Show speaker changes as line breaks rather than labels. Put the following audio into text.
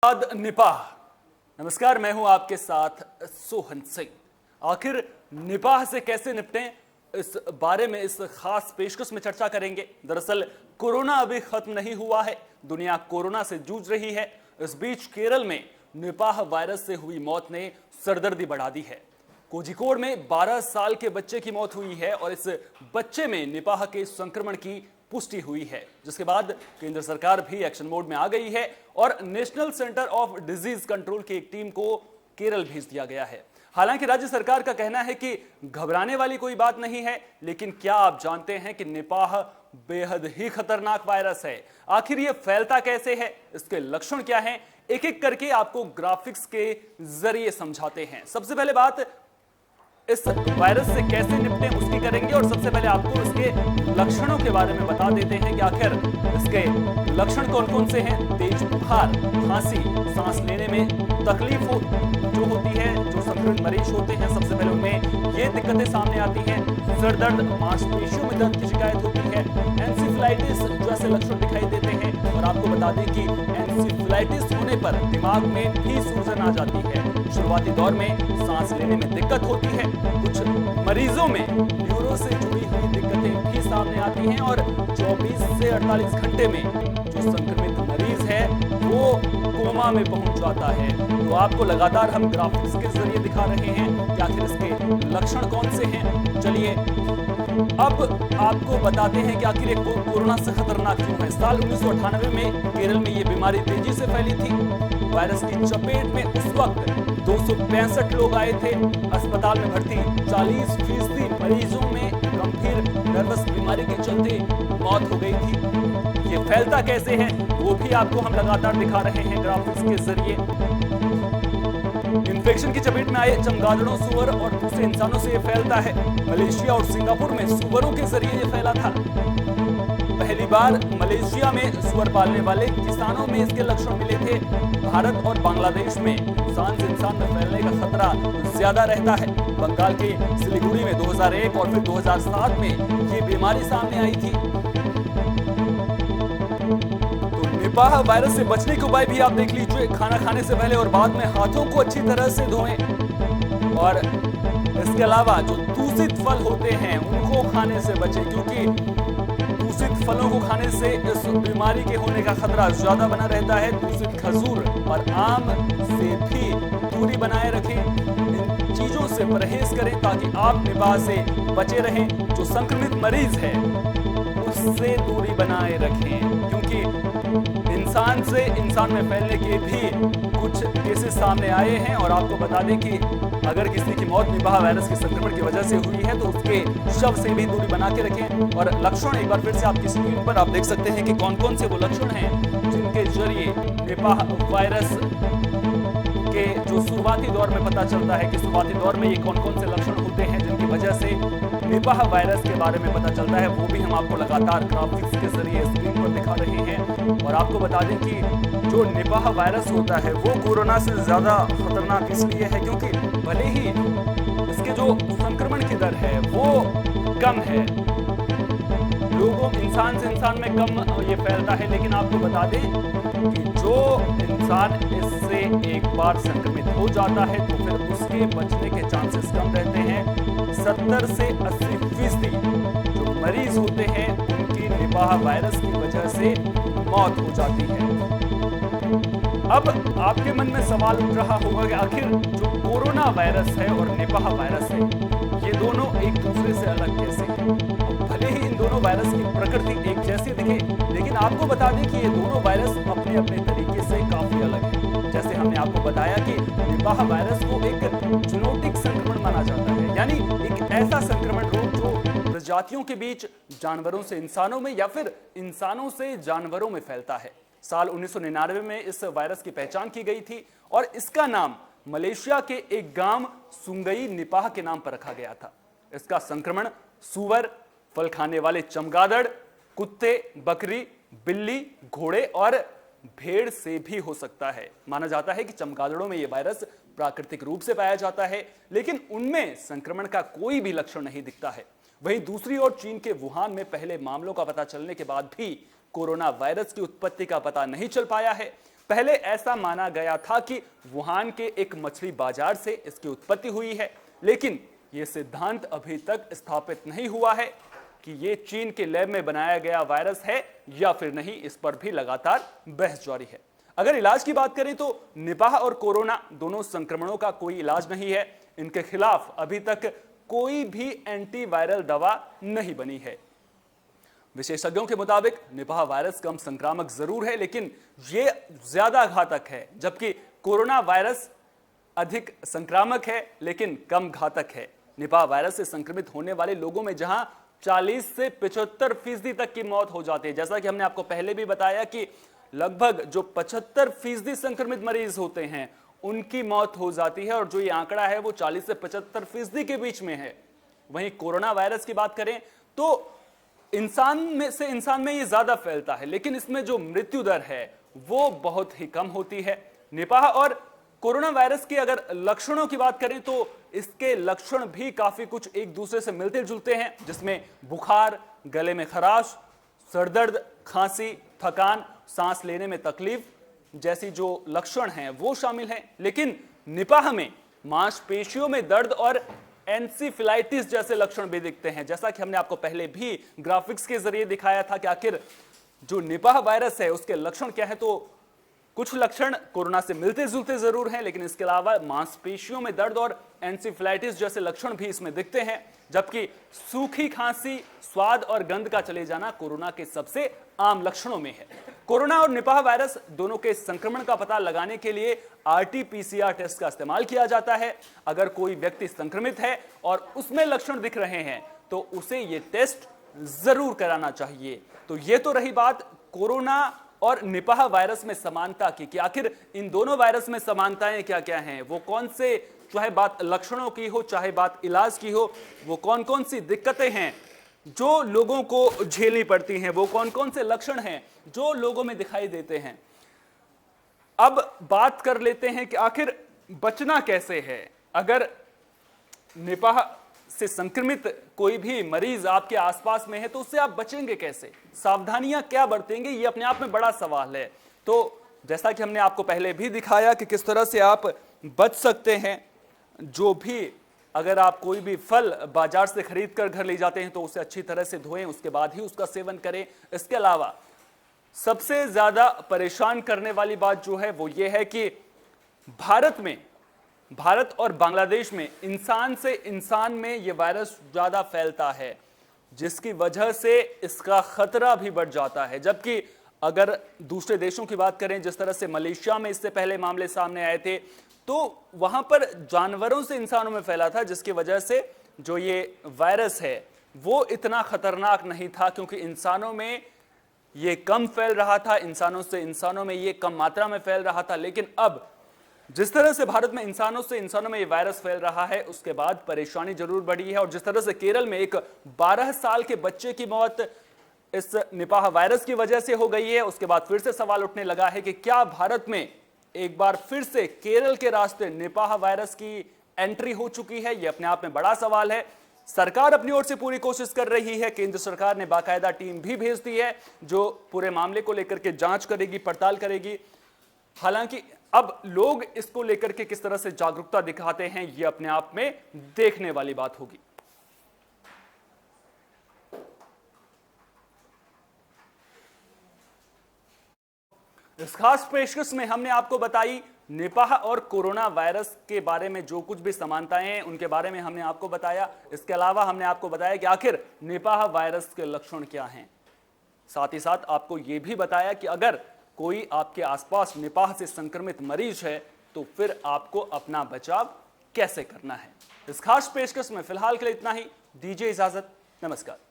बाद निपाह। नमस्कार, मैं हूं आपके साथ सोहन सिंह। आखिर निपाह से कैसे निपटें, इस बारे में इस खास पेशकश में चर्चा करेंगे। दरअसल कोरोना अभी खत्म नहीं हुआ है, दुनिया कोरोना से जूझ रही है। इस बीच केरल में निपाह वायरस से हुई मौत ने सरदर्दी बढ़ा दी है। कोझिकोड में 12 साल के बच्चे की मौत हुई है और इस बच्चे में निपाह के संक्रमण की पुष्टि हुई है, जिसके बाद केंद्र सरकार भी एक्शन मोड में आ गई है और national centre of disease control की एक टीम को केरल भेज दिया गया है। हालांकि राज्य सरकार का कहना है कि घबराने वाली कोई बात नहीं है, लेकिन क्या आप जानते हैं कि निपाह बेहद ही खतरनाक वायरस है। आखिर ये फैलता कैसे है, इसके लक्षण क्या हैं, एक एक करके आपको ग्राफिक्स के जरिए समझाते हैं। सबसे पहले बात इस वायरस से कैसे निपटें उसकी करेंगे और सबसे पहले आपको इसके लक्षणों के बारे में बता देते हैं कि आखिर इसके लक्षण कौन कौन से हैं। तेज बुखार, खांसी, सांस लेने में तकलीफ जो होती है, जो संक्रमित मरीज होते हैं सबसे पहले उनमें ये दिक्कतें सामने आती हैं। सर दर्द, मांसपेशियों में दर्द की शिकायत होती है। एंसेफेलाइटिस जैसे लक्षण दिखाई देते हैं और आपको बता दें कि एंसेफेलाइटिस होने पर दिमाग में भी सूजन आ जाती है। शुरुआती दौर में सांस लेने में दिक्कत होती है। कुछ मरीजों में न्यूरो से जुड़ी हुई दिक्कतें भी सामने आती हैं और 24 से 48 घंटे में जो संक्रमित मरीज है वो कोमा में पहुंच जाता है। तो आपको लगातार हम ग्राफिक्स के जरिए दिखा रहे हैं कि आखिर इसके लक्षण कौन से हैं। चलिए अब आपको बताते हैं कि आखिर कोरोना से खतरनाक क्यों है। साल 1998 में केरल में ये बीमारी तेजी से फैली थी। वायरस की चपेट में उस वक्त 265 लोग आए थे। अस्पताल में भर्ती 40% मरीजों में गंभीर नर्वस बीमारी के चलते मौत हो गई थी। ये फैलता कैसे है वो भी आपको हम लगातार दिखा रहे हैं ग्राफिक्स के जरिए। इन्फेक्शन की चपेट में आए चमगादड़ों, सुअर और दूसरे इंसानों से ये फैलता है। मलेशिया और सिंगापुर में सुअरों के जरिए ये फैला था। पहली बार मलेशिया में सुअर पालने वाले किसानों में इसके लक्षण मिले थे। भारत और बांग्लादेश में इंसान से इंसान में फैलने का खतरा ज्यादा रहता है। बंगाल के सिलीगुड़ी में 2001 और फिर 2007 में ये बीमारी सामने आई थी। निपाह वायरस से बचने के उपाय भी आप देख लीजिए। खाना खाने से पहले और बाद में हाथों को अच्छी तरह से धोएं और इसके अलावा जो दूषित फल होते हैं उनको खाने से बचें, क्योंकि दूषित फलों को खाने से इस बीमारी के होने का खतरा ज्यादा बना रहता है। दूषित खजूर और आम से भी दूरी बनाए रखें। इन चीजों से परहेज करें ताकि आप निपाह से बचे रहें। जो संक्रमित मरीज है उससे दूरी बनाए रखें, क्योंकि इंसान से इंसान में फैलने के भी कुछ केसेस सामने आए हैं। और आपको बता दें कि अगर किसी की मौत निपाह वायरस के संक्रमण की वजह से हुई है तो उसके शव से भी दूरी बना के रखें। और लक्षण एक बार फिर से आपकी स्क्रीन पर आप देख सकते हैं कि कौन कौन से वो लक्षण हैं जिनके जरिए निपाह वायरस के जो शुरुआती दौर में पता चलता है कि शुरुआती दौर में ये कौन कौन से लक्षण होते हैं जिनकी वजह से निपाह वायरस के बारे में पता चलता है। वो भी हम आपको लगातार ग्राफिक्स के जरिए स्क्रीन पर दिखा रहे हैं। और आपको बता दें कि जो निपाह वायरस होता है वो कोरोना से ज्यादा खतरनाक इसलिए है क्योंकि भले ही इसके जो संक्रमण की दर है वो कम है, लोगों इंसान से इंसान में कम ये फैलता है, लेकिन आपको बता दें कि जो इंसान इससे एक बार संक्रमित हो जाता है तो फिर उसके बचने के चांसेस कम रहते हैं। 70 से 80% जो मरीज होते हैं उनकी निपाह वायरस की वजह से मौत हो जाती है। अब आपके मन में सवाल उठ रहा होगा कि आखिर जो कोरोना वायरस है और निपाह वायरस है ये दोनों एक दूसरे से अलग कैसे हैं। भले ही इन दोनों वायरस की प्रकृति एक जैसी दिखे, लेकिन आपको बता दें कि ये दोनों वायरस अपने अपने तरीके से काफी अलग है। जैसे हमने आपको बताया कि निपाह वायरस को एक जूनोटिक संक्रमण माना जाता है, यानी एक ऐसा संक्रमण रोग जो प्रजातियों के बीच जानवरों से इंसानों में या फिर इंसानों से जानवरों में फैलता है। साल 1999 में इस वायरस की पहचान की गई थी और इसका नाम मलेशिया के एक गांव सुंगई निपाह के नाम पर रखा गया था। इसका संक्रमण सूअर, फल खाने वाले चमगादड़, कुत्ते, बकरी, बिल्ली, घोड़े और भेड़ से भी हो सकता है। माना जाता है कि चमगादड़ों में यह वायरस प्राकृतिक रूप से पाया जाता है, लेकिन उनमें संक्रमण का कोई भी लक्षण नहीं दिखता है। वहीं दूसरी ओर चीन के वुहान में पहले मामलों का पता चलने के बाद भी कोरोना वायरस की उत्पत्ति का पता नहीं चल पाया है। पहले ऐसा माना गया था कि वुहान के एक मछली बाजार से इसकी उत्पत्ति हुई है, लेकिन यह सिद्धांत अभी तक स्थापित नहीं हुआ है कि यह चीन के लैब में बनाया गया वायरस है या फिर नहीं। इस पर भी लगातार बहस जारी है। अगर इलाज की बात करें तो निपाह और कोरोना दोनों संक्रमणों का कोई इलाज नहीं है। इनके खिलाफ अभी तक कोई भी एंटीवायरल दवा नहीं बनी है। विशेषज्ञों के मुताबिक निपाह वायरस कम संक्रामक जरूर है, लेकिन यह ज्यादा घातक है, जबकि कोरोना वायरस अधिक संक्रामक है लेकिन कम घातक है। निपाह वायरस से संक्रमित होने वाले लोगों में जहां 40 से 75% तक की मौत हो जाती है, जैसा कि हमने आपको पहले भी बताया कि लगभग जो 75% संक्रमित मरीज होते हैं उनकी मौत हो जाती है, और जो ये आंकड़ा है वो 40 से 75% के बीच में है। वहीं कोरोना वायरस की बात करें तो इंसान में ये ज्यादा फैलता है, लेकिन इसमें जो मृत्यु दर है वो बहुत ही कम होती है। निपाह और कोरोना वायरस के अगर लक्षणों की बात करें तो इसके लक्षण भी काफी कुछ एक दूसरे से मिलते जुलते हैं, जिसमें बुखार, गले में खराश, सरदर्द, खांसी, थकान, सांस लेने में तकलीफ जैसी जो लक्षण हैं वो शामिल हैं। लेकिन निपाह में मांसपेशियों में दर्द और एंसेफेलाइटिस जैसे लक्षण भी दिखते हैं, जैसा कि हमने आपको पहले भी ग्राफिक्स के जरिए दिखाया था कि आखिर जो निपाह वायरस है उसके लक्षण क्या है। तो कुछ लक्षण कोरोना से मिलते जुलते जरूर हैं, लेकिन इसके अलावा मांसपेशियों में दर्द और एंसेफेलाइटिस जैसे लक्षण भी इसमें दिखते हैं, जबकि सूखी खांसी, स्वाद और गंध का चले जाना कोरोना के सबसे आम लक्षणों में है। कोरोना और निपाह वायरस दोनों के संक्रमण का पता लगाने के लिए RT-PCR टेस्ट का इस्तेमाल किया जाता है। अगर कोई व्यक्ति संक्रमित है और उसमें लक्षण दिख रहे हैं तो उसे ये टेस्ट जरूर कराना चाहिए। तो ये तो रही बात कोरोना और निपाह वायरस में समानता की कि आखिर इन दोनों वायरस में समानताएं क्या क्या हैं, वो कौन से, चाहे बात लक्षणों की हो चाहे बात इलाज की हो, वो कौन कौन सी दिक्कतें हैं जो लोगों को झेलनी पड़ती हैं, वो कौन कौन से लक्षण हैं जो लोगों में दिखाई देते हैं। अब बात कर लेते हैं कि आखिर बचना कैसे है। अगर निपाह से संक्रमित कोई भी मरीज आपके आसपास में है तो उससे आप बचेंगे कैसे, सावधानियां क्या बरतेंगे, ये अपने आप में बड़ा सवाल है। तो जैसा कि हमने आपको पहले भी दिखाया कि किस तरह से आप बच सकते हैं। जो भी अगर आप कोई भी फल बाजार से खरीद कर घर ले जाते हैं तो उसे अच्छी तरह से धोएं, उसके बाद ही उसका सेवन करें। इसके अलावा सबसे ज्यादा परेशान करने वाली बात जो है वो ये है कि भारत और बांग्लादेश में इंसान से इंसान में यह वायरस ज्यादा फैलता है, जिसकी वजह से इसका खतरा भी बढ़ जाता है। जबकि अगर दूसरे देशों की बात करें, जिस तरह से मलेशिया में इससे पहले मामले सामने आए थे, तो वहां पर जानवरों से इंसानों में फैला था, जिसकी वजह से जो ये वायरस है वो इतना खतरनाक नहीं था, क्योंकि इंसानों में ये कम फैल रहा था, इंसानों से इंसानों में ये कम मात्रा में फैल रहा था। लेकिन अब जिस तरह से भारत में इंसानों से इंसानों में ये वायरस फैल रहा है, उसके बाद परेशानी जरूर बढ़ी है। और जिस तरह से केरल में एक 12 साल के बच्चे की मौत इस निपाह वायरस की वजह से हो गई है, उसके बाद फिर से सवाल उठने लगा है कि क्या भारत में एक बार फिर से केरल के रास्ते निपाह वायरस की एंट्री हो चुकी है। यह अपने आप में बड़ा सवाल है। सरकार अपनी ओर से पूरी कोशिश कर रही है। केंद्र सरकार ने बाकायदा टीम भी भेज दी है जो पूरे मामले को लेकर के जांच करेगी, पड़ताल करेगी। हालांकि अब लोग इसको लेकर के किस तरह से जागरूकता दिखाते हैं, यह अपने आप में देखने वाली बात होगी। इस खास पेशकश में हमने आपको बताई निपाह और कोरोना वायरस के बारे में जो कुछ भी समानताएं हैं उनके बारे में हमने आपको बताया। इसके अलावा हमने आपको बताया कि आखिर निपाह वायरस के लक्षण क्या हैं। साथ ही साथ आपको यह भी बताया कि अगर कोई आपके आसपास निपाह से संक्रमित मरीज है तो फिर आपको अपना बचाव कैसे करना है। इस खास पेशकश में फिलहाल के लिए इतना ही। दीजिए इजाजत। नमस्कार।